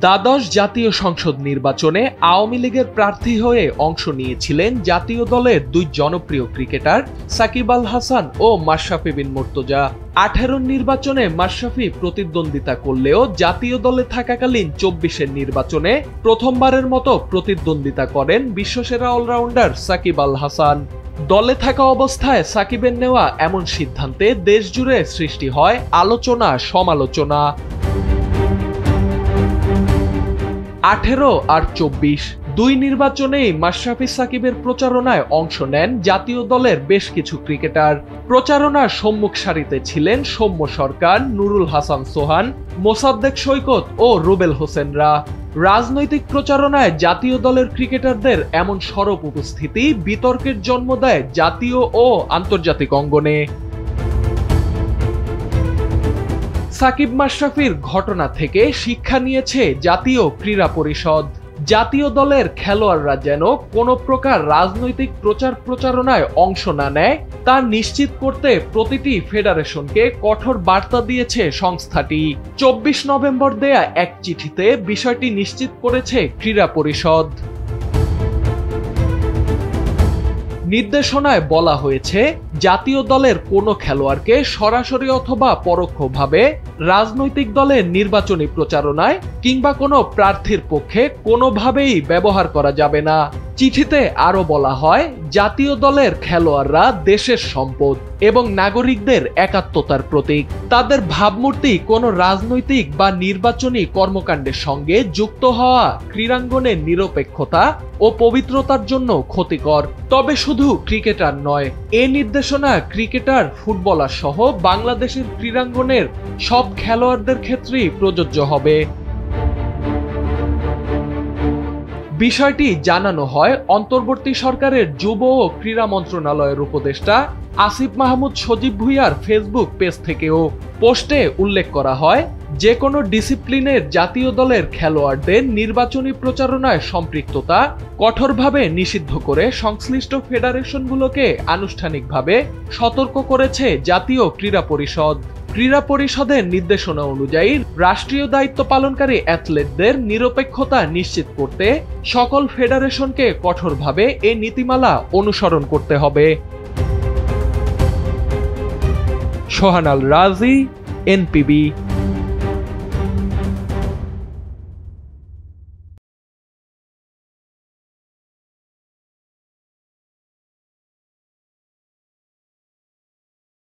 দ্বাদশ জাতীয় সংসদ নির্বাচনে আওয়ামী লীগের প্রার্থী হয়ে অংশ নিয়েছিলেন জাতীয় দলের দুই জনপ্রিয় ক্রিকেটার সাকিব আল হাসান ও মাশরাফি বিন মুর্তজা। 18 নির্বাচনে মাশরাফি প্রতিদ্বন্দ্বিতা করলেও জাতীয় দলে থাকাকালীন 24-এর নির্বাচনে প্রথমবারের মতো প্রতিদ্বন্দ্বিতা করেন বিশ্বসেরা অলরাউন্ডার সাকিব আল হাসান। দলে থাকা অবস্থায় সাকিবের নেওয়া এমন সিদ্ধান্তে দেশজুড়ে সৃষ্টি হয় আলোচনা সমালোচনা। 18 আর 24 দুই নির্বাচনেই মাশরাফি সাকিবের প্রচারণায় অংশ নেন জাতীয় দলের বেশ কিছু ক্রিকেটার। প্রচারণার সম্মুখ সারিতে ছিলেন সৌম্য সরকার, নুরুল হাসান সোহান, মোসাদ্দেক সৈকত ও রুবেল হোসেনরা। রাজনৈতিক প্রচারণায় জাতীয় দলের ক্রিকেটারদের এমন সরব উপস্থিতি বিতর্কের জন্ম দেয় জাতীয় ও আন্তর্জাতিক অঙ্গনে। সাকিব মাশরাফির ঘটনা থেকে শিক্ষা নিয়েছে জাতীয় ক্রীড়া পরিষদ। জাতীয় দলের খেলোয়াড়রা যেন কোনো প্রকার রাজনৈতিক প্রচারণায় অংশ না নেয় তা নিশ্চিত করতে প্রতিটি ফেডারেশনকে কঠোর বার্তা দিয়েছে সংস্থাটি। 24 নভেম্বর দেয়া এক চিঠিতে বিষয়টি নিশ্চিত করেছে ক্রীড়া পরিষদ। নির্দেশনায় বলা হয়েছে, জাতীয় দলের কোনো খেলোয়াড়কে সরাসরি অথবা পরোক্ষভাবে রাজনৈতিক দলের নির্বাচনী প্রচারণায় কিংবা কোনো প্রার্থীর পক্ষে কোনোভাবেই ব্যবহার করা যাবে না। চিঠিতে আরো বলা হয়, জাতীয় দলের খেলোয়াড়রা দেশের সম্পদ এবং নাগরিকদের একাত্মতার প্রতীক। তাদের ভাবমূর্তি কোনো রাজনৈতিক বা নির্বাচনী কর্মকাণ্ডের সঙ্গে যুক্ত হওয়া ক্রীড়াঙ্গনের নিরপেক্ষতা ও পবিত্রতার জন্য ক্ষতিকর। তবে শুধু ক্রিকেটার নয়, এ নির্দেশনা ক্রিকেটার, ফুটবলার সহ বাংলাদেশের ক্রীড়াঙ্গনের সব খেলোয়াড়দের ক্ষেত্রেই প্রযোজ্য হবে। বিষয়টি জানানো হয় অন্তর্বর্তী সরকারের যুব ও ক্রীড়া মন্ত্রণালয়ের উপদেষ্টা আসিফ মাহমুদ সজীব ভুঁইয়ার ফেসবুক পেজ থেকেও। পোস্টে উল্লেখ করা হয়, যে কোনো ডিসিপ্লিনের জাতীয় দলের খেলোয়াড়দের নির্বাচনী প্রচারণায় সম্পৃক্ততা কঠোরভাবে নিষিদ্ধ করে সংশ্লিষ্ট ফেডারেশনগুলোকে আনুষ্ঠানিকভাবে সতর্ক করেছে জাতীয় ক্রীড়া পরিষদ। ক্রীড়া পরিষদের নির্দেশনা অনুযায়ী রাষ্ট্রীয় দায়িত্ব পালনকারী অ্যাথলেটদের নিরপেক্ষতা নিশ্চিত করতে সকল ফেডারেশনকে কঠোরভাবে এ নীতিমালা অনুসরণ করতে হবে। সোহান আল রাজি, এনপিবি।